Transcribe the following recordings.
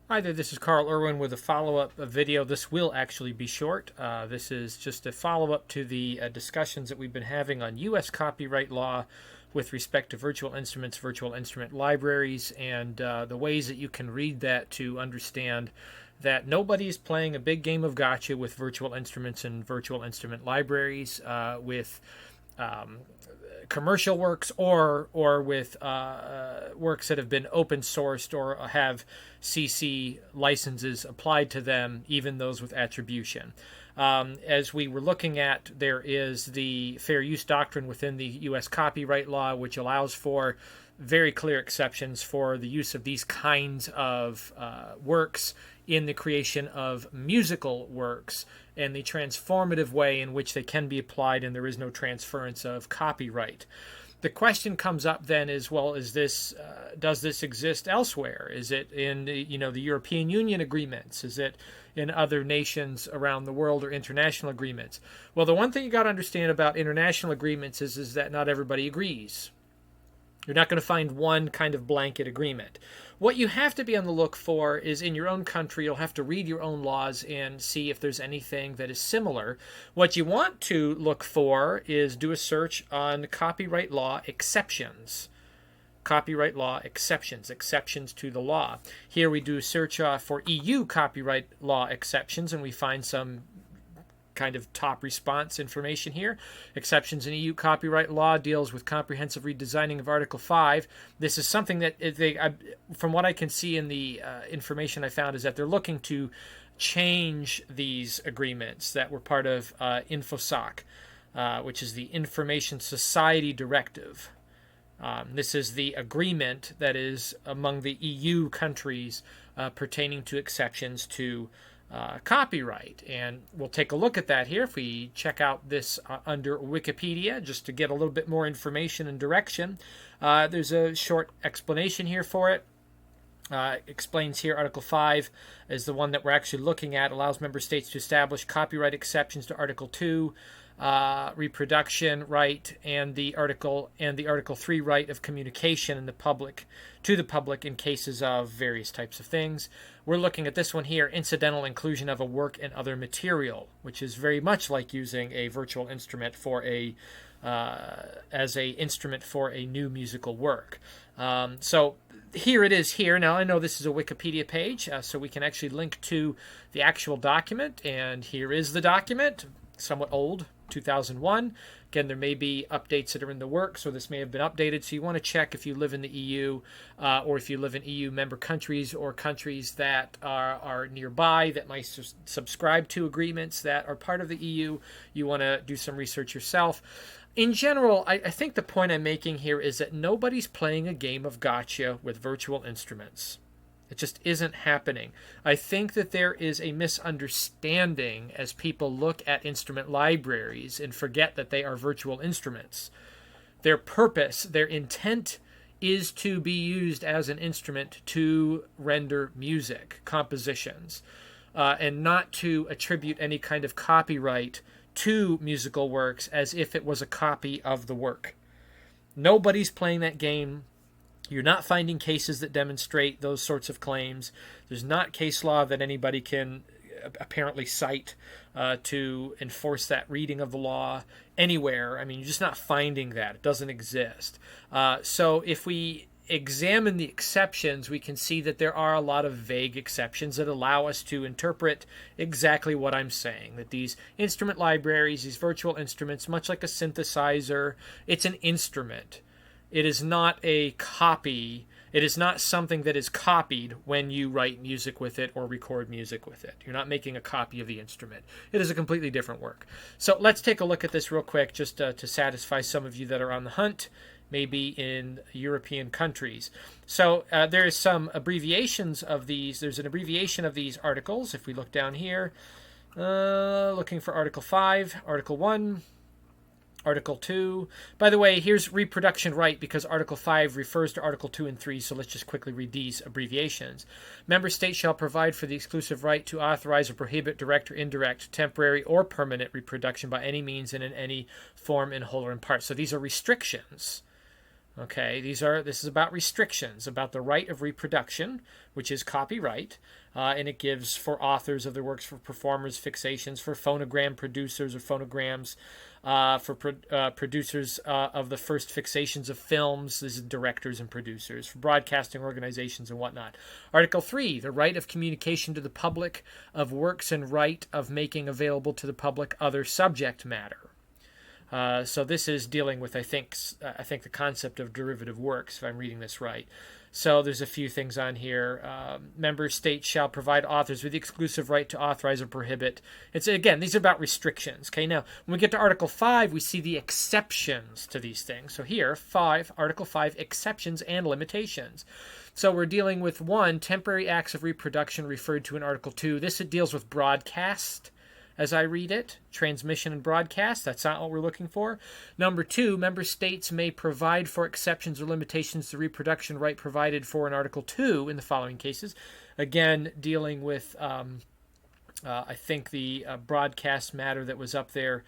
Hi there, this is Carl Irwin with a follow-up video. This will actually be short. This is just a follow-up to the discussions that we've been having on U.S. copyright law with respect to virtual instruments, virtual instrument libraries, and the ways that you can read that to understand that nobody is playing a big game of gotcha with virtual instruments and virtual instrument libraries, with um, commercial works or with works that have been open sourced or have CC licenses applied to them, even those with attribution. As we were looking at, there is the fair use doctrine within the U.S. copyright law, which allows for very clear exceptions for the use of these kinds of works in the creation of musical works and the transformative way in which they can be applied, and there is no transference of copyright. The question comes up then is, well, is this does this exist elsewhere? Is it in the European Union agreements? Is it in other nations around the world or international agreements? Well, the one thing you got to understand about international agreements is that not everybody agrees. You're not going to find one kind of blanket agreement. What you have to be on the look for is in your own country, you'll have to read your own laws and see if there's anything that is similar. What you want to look for is do a search on copyright law exceptions. Copyright law exceptions, exceptions to the law. Here we do a search for EU copyright law exceptions, and we find some kind of top response information here. Exceptions in EU copyright law deals with comprehensive redesigning of Article 5. This is something that from what I can see in the information I found, is that they're looking to change these agreements that were part of InfoSoc, which is the Information Society Directive. This is the agreement that is among the EU countries pertaining to exceptions to copyright, and we'll take a look at that here if we check out this under Wikipedia just to get a little bit more information and direction. There's a short explanation here for it. Explains here Article 5 is the one that we're actually looking at, allows member states to establish copyright exceptions to Article 2 reproduction right and the Article 3 right of communication in the public to the public in cases of various types of things. We're looking at this one here, incidental inclusion of a work and other material, which is very much like using a virtual instrument for as a instrument for a new musical work. So here it is here. Now I know this is a Wikipedia page, so we can actually link to the actual document, and here is the document, somewhat old, 2001. Again, there may be updates that are in the works, so this may have been updated. So you want to check if you live in the EU or if you live in EU member countries or countries that are nearby that might subscribe to agreements that are part of the EU. You want to do some research yourself. In general, I think the point I'm making here is that nobody's playing a game of gotcha with virtual instruments. It just isn't happening. I think that there is a misunderstanding as people look at instrument libraries and forget that they are virtual instruments. Their purpose, their intent is to be used as an instrument to render music, compositions, and not to attribute any kind of copyright to musical works as if it was a copy of the work. Nobody's playing that game. You're not finding cases that demonstrate those sorts of claims. There's not case law that anybody can apparently cite to enforce that reading of the law anywhere. I mean, you're just not finding that. It doesn't exist. So if we examine the exceptions, we can see that there are a lot of vague exceptions that allow us to interpret exactly what I'm saying, that these instrument libraries, these virtual instruments, much like a synthesizer, it's an instrument. It is not a copy. It is not something that is copied when you write music with it or record music with it. You're not making a copy of the instrument. It is a completely different work. So let's take a look at this real quick just to satisfy some of you that are on the hunt, maybe in European countries. So there is some abbreviations of these. There's an abbreviation of these articles. If we look down here, looking for Article 5, Article 1, Article 2. By the way, here's reproduction right because Article 5 refers to Article 2 and 3, so let's just quickly read these abbreviations. Member states shall provide for the exclusive right to authorize or prohibit direct or indirect, temporary or permanent reproduction by any means and in any form in whole or in part. So these are restrictions. Okay, this is about restrictions, about the right of reproduction, which is copyright, and it gives for authors of their works, for performers, fixations, for phonogram producers or phonograms, producers of the first fixations of films, this is directors and producers, for broadcasting organizations and whatnot. Article 3, the right of communication to the public of works and right of making available to the public other subject matter. So this is dealing with, I think the concept of derivative works, if I'm reading this right. So there's a few things on here. Member states shall provide authors with the exclusive right to authorize or prohibit. Again, these are about restrictions. Okay, now when we get to Article 5, we see the exceptions to these things. So here, Article 5, exceptions and limitations. So we're dealing with 1, temporary acts of reproduction referred to in Article 2. This deals with broadcast. As I read it, transmission and broadcast, that's not what we're looking for. Number 2, member states may provide for exceptions or limitations to reproduction right provided for in Article 2 in the following cases. Again, dealing with, I think, the broadcast matter that was up there.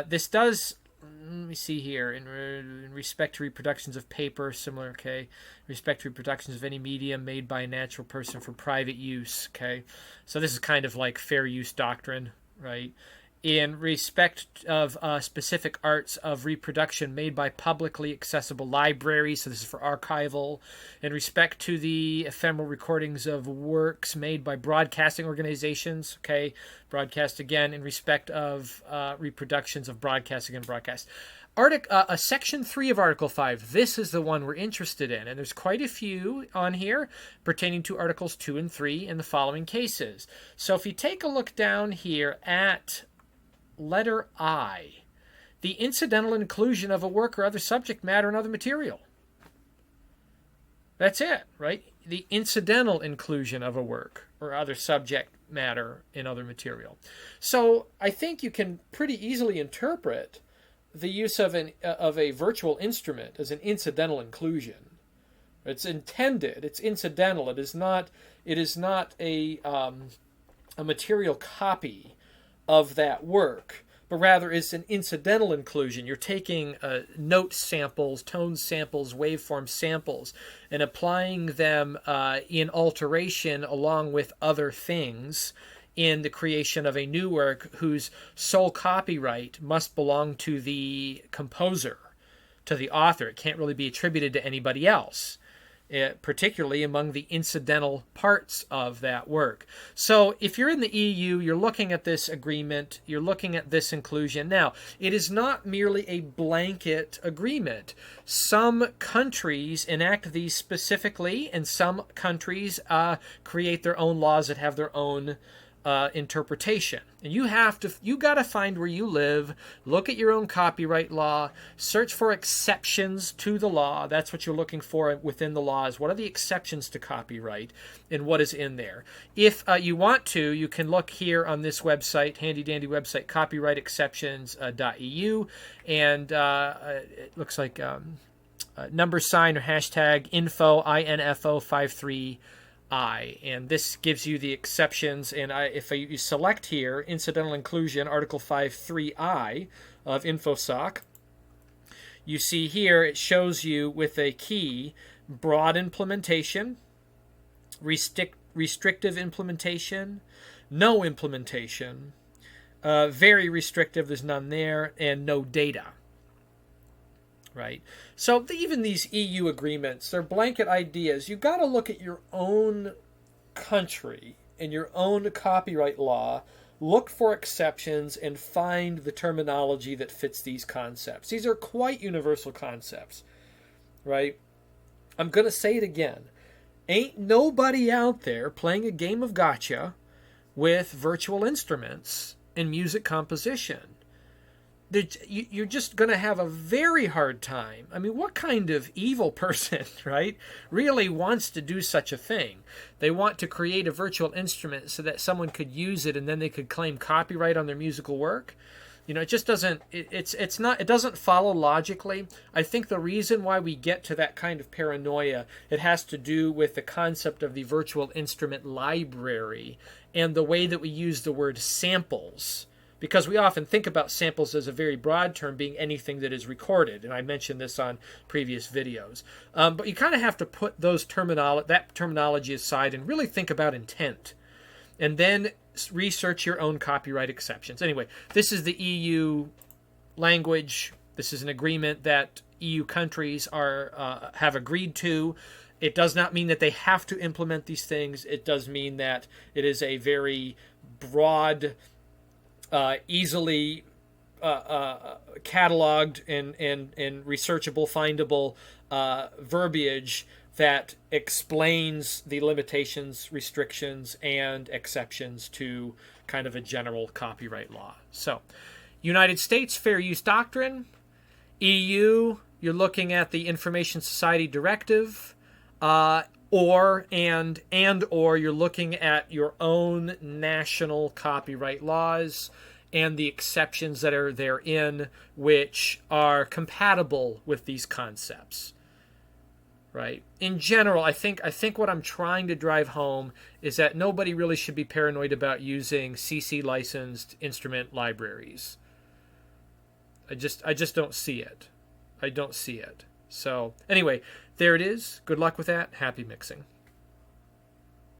This does, let me see here, in respect to reproductions of paper, similar, okay. Respect to reproductions of any medium made by a natural person for private use, okay. So this is kind of like fair use doctrine. Right, in respect of specific arts of reproduction made by publicly accessible libraries, so this is for archival. In respect to the ephemeral recordings of works made by broadcasting organizations, okay, broadcast again. In respect of reproductions of broadcasting and broadcast. Section 3 of Article 5, this is the one we're interested in, and there's quite a few on here pertaining to Articles 2 and 3 in the following cases. So if you take a look down here at letter I, the incidental inclusion of a work or other subject matter and other material. That's it, right? The incidental inclusion of a work or other subject matter in other material. So I think you can pretty easily interpret the use of a virtual instrument as an incidental inclusion. It's intended. It's incidental. It is not a material copy of that work, but rather it's an incidental inclusion. You're taking note samples, tone samples, waveform samples, and applying them in alteration along with other things in the creation of a new work whose sole copyright must belong to the composer, to the author. It can't really be attributed to anybody else, particularly among the incidental parts of that work. So if you're in the EU, you're looking at this agreement, you're looking at this inclusion. Now, it is not merely a blanket agreement. Some countries enact these specifically, and some countries create their own laws that have their own interpretation. And you got to find where you live, look at your own copyright law, search for exceptions to the law. That's what you're looking for within the laws. What are the exceptions to copyright and what is in there? If you want to, you can look here on this website, handy dandy website, copyrightexceptions.eu, and it looks like number sign or hashtag info, INFO 53. And this gives you the exceptions, and if you select here incidental inclusion Article 5.3i of InfoSoc, you see here it shows you with a key broad implementation, restrictive implementation, no implementation, very restrictive, there's none there, and no data. Right. So even these EU agreements, they're blanket ideas. You got to look at your own country and your own copyright law, look for exceptions, and find the terminology that fits these concepts. These are quite universal concepts, right? I'm going to say it again. Ain't nobody out there playing a game of gotcha with virtual instruments in music composition. You're just going to have a very hard time. I mean, what kind of evil person, right, really wants to do such a thing? They want to create a virtual instrument so that someone could use it and then they could claim copyright on their musical work. You know, it just doesn't, it doesn't follow logically. I think the reason why we get to that kind of paranoia, it has to do with the concept of the virtual instrument library and the way that we use the word samples. because we often think about samples as a very broad term, being anything that is recorded, and I mentioned this on previous videos. But you kind of have to put that terminology aside and really think about intent, and then research your own copyright exceptions. Anyway, this is the EU language. This is an agreement that EU countries have agreed to. It does not mean that they have to implement these things. It does mean that it is a very broad, easily cataloged and researchable, findable verbiage that explains the limitations, restrictions, and exceptions to kind of a general copyright law. So, United States, Fair Use Doctrine. EU, you're looking at the Information Society Directive. Or you're looking at your own national copyright laws and the exceptions that are therein, which are compatible with these concepts. Right? In general, I think what I'm trying to drive home is that nobody really should be paranoid about using CC licensed instrument libraries. I just don't see it. I don't see it. So anyway, there it is. Good luck with that. Happy mixing.